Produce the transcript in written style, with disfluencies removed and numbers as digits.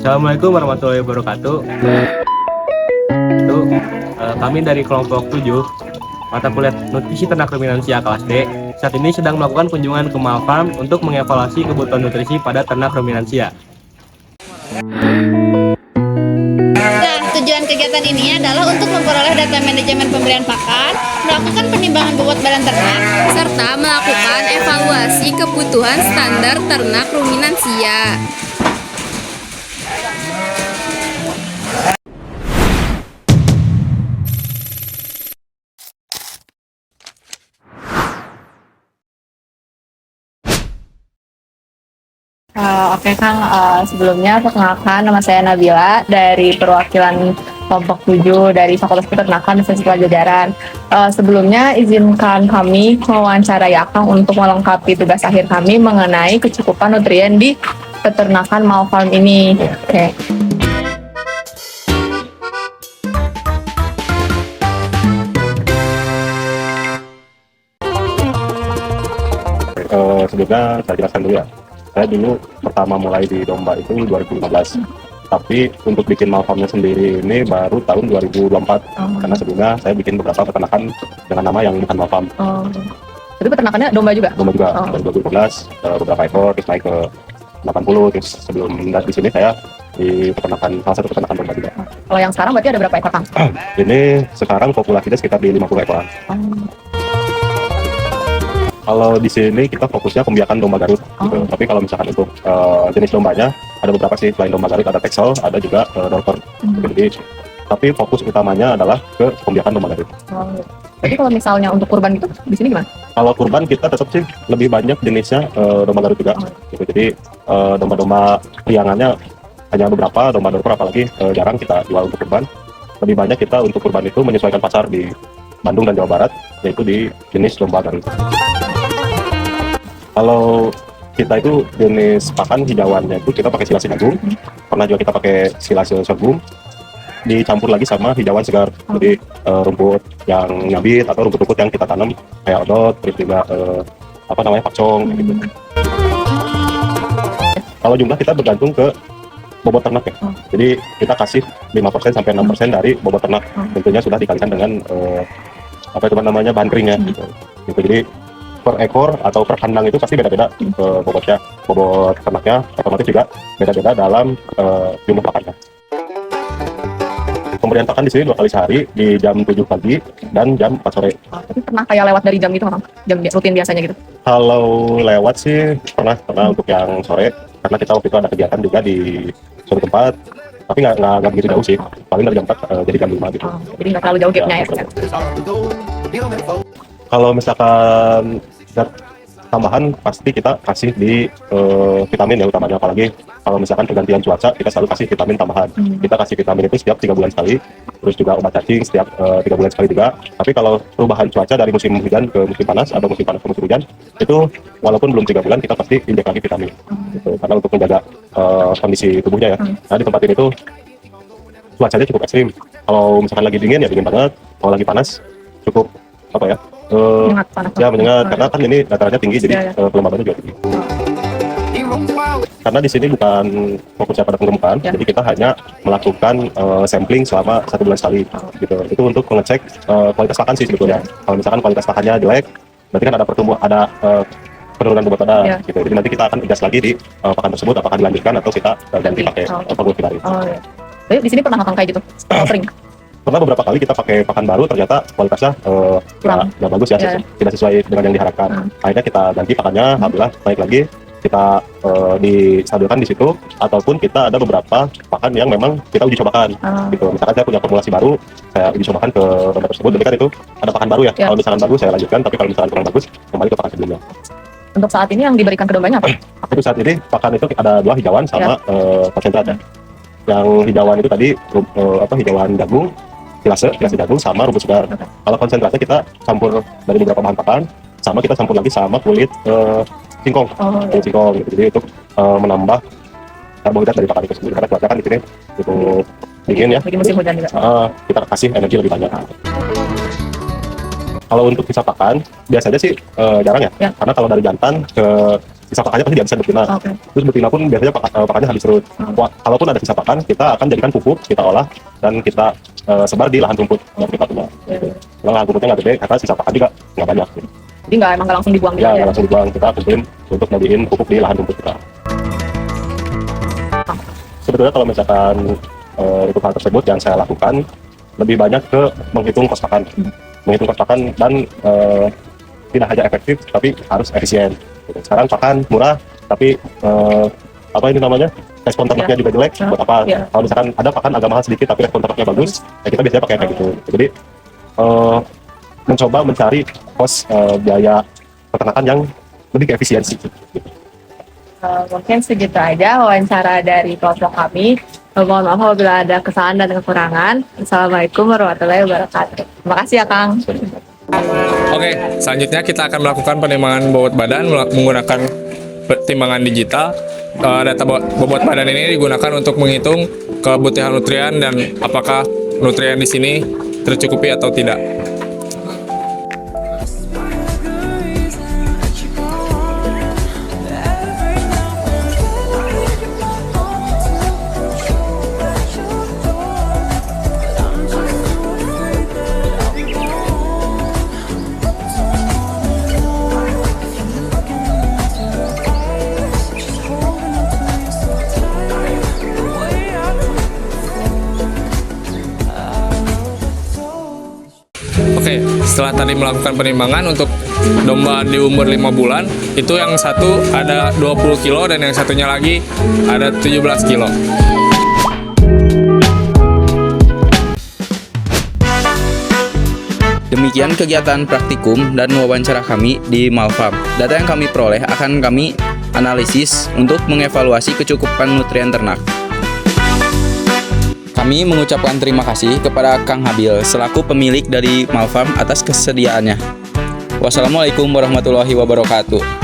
Assalamualaikum warahmatullahi wabarakatuh. Itu kami dari kelompok 7 mata kuliah nutrisi ternak ruminansia kelas D saat ini sedang melakukan kunjungan ke Malfarm untuk mengevaluasi kebutuhan nutrisi pada ternak ruminansia. Nah, tujuan kegiatan ini adalah untuk memperoleh data manajemen pemberian pakan, melakukan penimbangan bobot badan ternak, serta melakukan evaluasi kebutuhan standar ternak ruminansia. Oke Kang, sebelumnya perkenalkan nama saya Nabila dari perwakilan kelompok 7 dari Fakultas Peternakan Universitas Pajajaran. Sebelumnya izinkan kami mewawancarai Akang untuk melengkapi tugas akhir kami mengenai kecukupan nutrien di peternakan Malfarm ini. Oke. Sebelumnya saya jelaskan dulu ya. Saya dulu pertama mulai di domba itu 2015. Tapi untuk bikin Malfarmnya sendiri ini baru tahun 2024. Karena sebelumnya saya bikin beberapa peternakan dengan nama yang bukan Malfarm. Itu peternakannya domba juga? Domba juga. Dari 2015 beberapa ekor terus naik ke 80. Terus sebelum di sini saya di peternakan salah satu peternakan domba juga. Kalau yang sekarang berarti ada berapa ekor Kang? Ini sekarang populasinya sekitar di 50 ekor. Kalau di sini kita fokusnya pembiakan domba Garut, gitu. Tapi kalau misalkan untuk jenis dombanya ada beberapa sih, selain domba Garut ada Texel, ada juga Dorper. Jadi, tapi fokus utamanya adalah ke pembiakan domba Garut. Jadi kalau misalnya untuk kurban gitu di sini gimana? Kalau kurban kita tetap sih lebih banyak jenisnya domba Garut juga. Gitu. Jadi domba-domba liangannya hanya beberapa, domba Dorper apalagi jarang kita jual untuk kurban. Lebih banyak kita untuk kurban itu menyesuaikan pasar di Bandung dan Jawa Barat, yaitu di jenis domba Garut. Kalau kita itu jenis pakan hijauannya itu kita pakai silase jagung, pernah juga kita pakai silase sorghum, dicampur lagi sama hijauan segar. Jadi rumput yang nyabit atau rumput-rumput yang kita tanam kayak odot, terus juga pakcong gitu. Kalau jumlah kita bergantung ke bobot ternak ya. Jadi kita kasih 5% sampai 6% dari bobot ternak. Tentunya sudah dikalikan dengan bahan keringnya gitu. Jadi per ekor atau per kandang itu pasti beda-beda bobotnya. Bobot ternaknya otomatis juga beda-beda dalam jumlah pakannya. Pemberian pakan di sini 2 kali sehari di jam 7 pagi dan jam 4 sore. Tapi pernah kayak lewat dari jam itu Kang? Jam rutin biasanya gitu? Kalau lewat sih pernah untuk yang sore, karena kita waktu itu ada kegiatan juga di suatu tempat, tapi nggak begitu jauh sih, paling dari jam 4 jadi jam 5 gitu. Jadi nggak terlalu jauh gapnya ya? Kalau misalkan zat tambahan pasti kita kasih di vitamin ya utamanya, apalagi kalau misalkan pergantian cuaca kita selalu kasih vitamin tambahan. Kita kasih vitamin itu setiap 3 bulan sekali, terus juga obat cacing setiap 3 bulan sekali juga. Tapi kalau perubahan cuaca dari musim hujan ke musim panas atau musim panas ke musim hujan, itu walaupun belum 3 bulan kita pasti injek lagi vitamin gitu, karena untuk menjaga kondisi tubuhnya ya. Nah di tempat ini tuh cuacanya cukup ekstrim. Kalau misalkan lagi dingin ya dingin banget, kalau lagi panas cukup menyengat, karena kan ini datarannya tinggi, jadi kelembabannya juga tinggi. Karena di sini bukan fokusnya pada penggemukan, jadi kita hanya melakukan sampling selama 1 bulan sekali gitu. Itu untuk mengecek kualitas pakan sih sebetulnya. Kalau misalkan kualitas pakannya jelek, berarti kan ada penurunan bobot badan gitu. Jadi nanti kita akan adjust lagi di pakan tersebut, apakah dilanjutkan atau kita ganti pakai pengurus baru. Jadi di sini pernah makan kayak gitu? Sering? Pernah beberapa kali kita pakai pakan baru, ternyata kualitasnya nggak bagus ya, tidak sesuai dengan yang diharapkan. Akhirnya kita ganti pakannya, alhamdulillah naik lagi. Kita distabilkan di situ, ataupun kita ada beberapa pakan yang memang kita uji cobakan gitu. Misalkan saya punya formulasi baru, saya uji cobakan ke domba tersebut, tapi kan itu ada pakan baru ya. Kalau misalkan bagus saya lanjutkan, tapi kalau misalkan kurang bagus kembali ke pakan sebelumnya. Untuk saat ini yang diberikan ke dombanya apa? Itu saat ini pakan itu ada 2 hijauan sama konsentrat ya. Yang hijauan itu tadi hijauan jagung, silase jagung sama rumput segar. Kalau konsentratnya kita campur dari beberapa bahan pakan, sama kita campur lagi sama kulit singkong, kulit singkong gitu. Jadi untuk menambah karbohidrat dari pakan itu sendiri, karena cuaca kan di sini cukup dingin ya. Lagi musim hujan juga. Kita kasih energi lebih banyak. Kalau untuk sisa pakan biasanya sih jarang ya, karena kalau dari jantan ke sisa pakannya pasti dihabiskan betina. Oke. Terus betina pun biasanya pakannya habis terus. Kalaupun ada sisa pakan, kita akan jadikan pupuk, kita olah dan kita sebar di lahan rumput yang kita punya. Kalau lahan rumputnya nggak gede, karena sisa pakan juga nggak banyak. Jadi emang nggak langsung dibuang gitu Ya, ya? nggak langsung dibuang, kita kumpulin untuk jadiin pupuk di lahan rumput kita. Sebetulnya kalau misalkan untuk hal tersebut yang saya lakukan lebih banyak ke menghitung kos pakan, dan tidak hanya efektif tapi harus efisien. Sekarang pakan murah tapi apa ini namanya, respon ternaknya juga jelek. Buat apa? Kalau misalkan ada pakan agak mahal sedikit tapi respon ternaknya bagus, ya kita biasanya pakai kayak gitu. Jadi mencoba mencari kos biaya peternakan yang lebih ke efisiensi. Mungkin segitu aja wawancara dari kelompok kami. Mohon maaf apabila ada kesalahan dan kekurangan. Assalamualaikum warahmatullahi wabarakatuh. Terima kasih ya Kang. Oke, selanjutnya kita akan melakukan penimbangan bobot badan menggunakan timbangan digital. Data bobot badan ini digunakan untuk menghitung kebutuhan nutrien dan apakah nutrien di sini tercukupi atau tidak. Oke, setelah tadi melakukan penimbangan untuk domba di umur 5 bulan, itu yang satu ada 20 kilo dan yang satunya lagi ada 17 kilo. Demikian kegiatan praktikum dan wawancara kami di Malfarm. Data yang kami peroleh akan kami analisis untuk mengevaluasi kecukupan nutrien ternak. Kami mengucapkan terima kasih kepada Kang Habil selaku pemilik dari Malfarm atas kesediaannya. Wassalamualaikum warahmatullahi wabarakatuh.